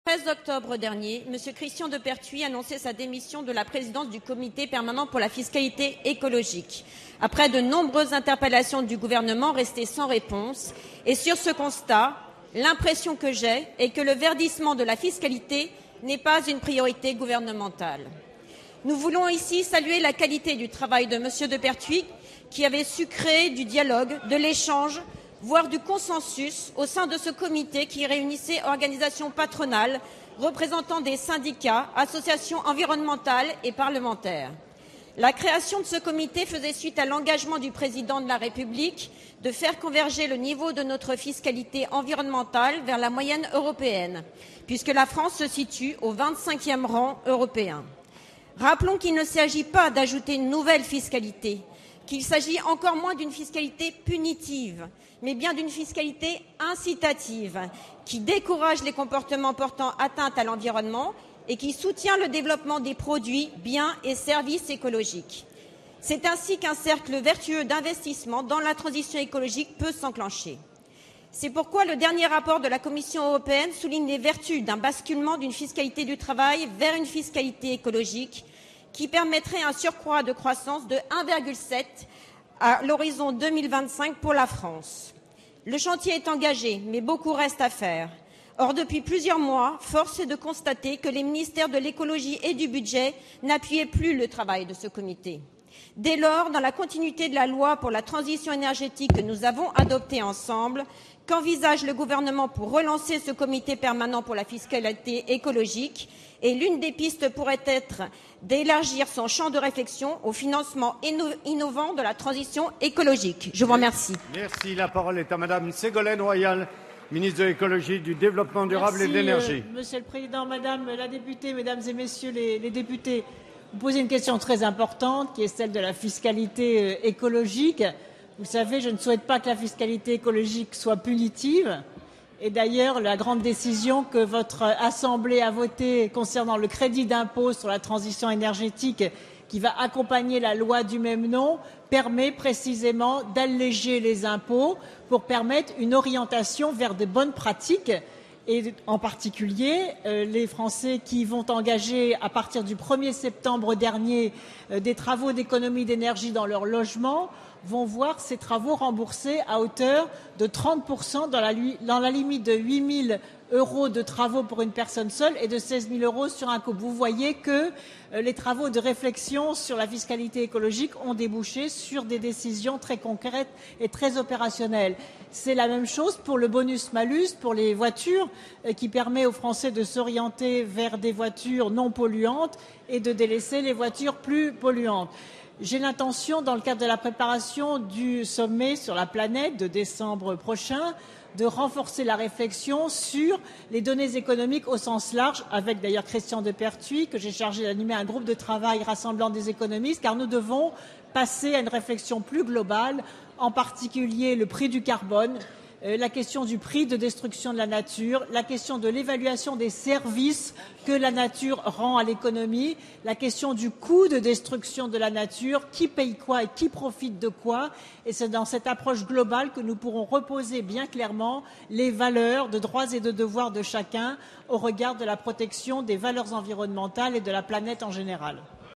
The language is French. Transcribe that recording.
13 octobre dernier, M. Christian Depertuis annonçait sa démission de la présidence du comité permanent pour la fiscalité écologique, après de nombreuses interpellations du gouvernement restées sans réponse. Et sur ce constat, l'impression que j'ai est que le verdissement de la fiscalité n'est pas une priorité gouvernementale. Nous voulons ici saluer la qualité du travail de M. Depertuis, qui avait su créer du dialogue, de l'échange, voire du consensus au sein de ce comité qui réunissait organisations patronales, représentants des syndicats, associations environnementales et parlementaires. La création de ce comité faisait suite à l'engagement du président de la République de faire converger le niveau de notre fiscalité environnementale vers la moyenne européenne, puisque la France se situe au 25e rang européen. Rappelons qu'il ne s'agit pas d'ajouter une nouvelle fiscalité, qu'il s'agit encore moins d'une fiscalité punitive, mais bien d'une fiscalité incitative, qui décourage les comportements portant atteinte à l'environnement et qui soutient le développement des produits, biens et services écologiques. C'est ainsi qu'un cercle vertueux d'investissement dans la transition écologique peut s'enclencher. C'est pourquoi le dernier rapport de la Commission européenne souligne les vertus d'un basculement d'une fiscalité du travail vers une fiscalité écologique qui permettrait un surcroît de croissance de 1,7 à l'horizon 2025 pour la France. Le chantier est engagé, mais beaucoup reste à faire. Or, depuis plusieurs mois, force est de constater que les ministères de l'écologie et du budget n'appuyaient plus le travail de ce comité. Dès lors, dans la continuité de la loi pour la transition énergétique que nous avons adoptée ensemble, qu'envisage le gouvernement pour relancer ce comité permanent pour la fiscalité écologique? Et l'une des pistes pourrait être d'élargir son champ de réflexion au financement innovant de la transition écologique. Je vous remercie. Merci. La parole est à Madame Ségolène Royal, ministre de l'écologie, du développement durable et de l'énergie. Monsieur le Président, Madame la députée, Mesdames et Messieurs les députés, vous posez une question très importante qui est celle de la fiscalité écologique. Vous savez, je ne souhaite pas que la fiscalité écologique soit punitive. Et d'ailleurs, la grande décision que votre Assemblée a votée concernant le crédit d'impôt sur la transition énergétique qui va accompagner la loi du même nom permet précisément d'alléger les impôts pour permettre une orientation vers de bonnes pratiques. Et en particulier, les Français qui vont engager à partir du 1er septembre dernier des travaux d'économie d'énergie dans leur logement vont voir ces travaux remboursés à hauteur de 30% dans la limite de 8 000 € de travaux pour une personne seule et de 16 000 € sur un couple. Vous voyez que les travaux de réflexion sur la fiscalité écologique ont débouché sur des décisions très concrètes et très opérationnelles. C'est la même chose pour le bonus-malus, pour les voitures, qui permet aux Français de s'orienter vers des voitures non polluantes et de délaisser les voitures plus polluantes. J'ai l'intention, dans le cadre de la préparation du sommet sur la planète de décembre prochain, de renforcer la réflexion sur les données économiques au sens large, avec d'ailleurs Christian Depertuis, que j'ai chargé d'animer un groupe de travail rassemblant des économistes, car nous devons passer à une réflexion plus globale, en particulier le prix du carbone, la question du prix de destruction de la nature, la question de l'évaluation des services que la nature rend à l'économie, la question du coût de destruction de la nature, qui paye quoi et qui profite de quoi. Et c'est dans cette approche globale que nous pourrons reposer bien clairement les valeurs de droits et de devoirs de chacun au regard de la protection des valeurs environnementales et de la planète en général.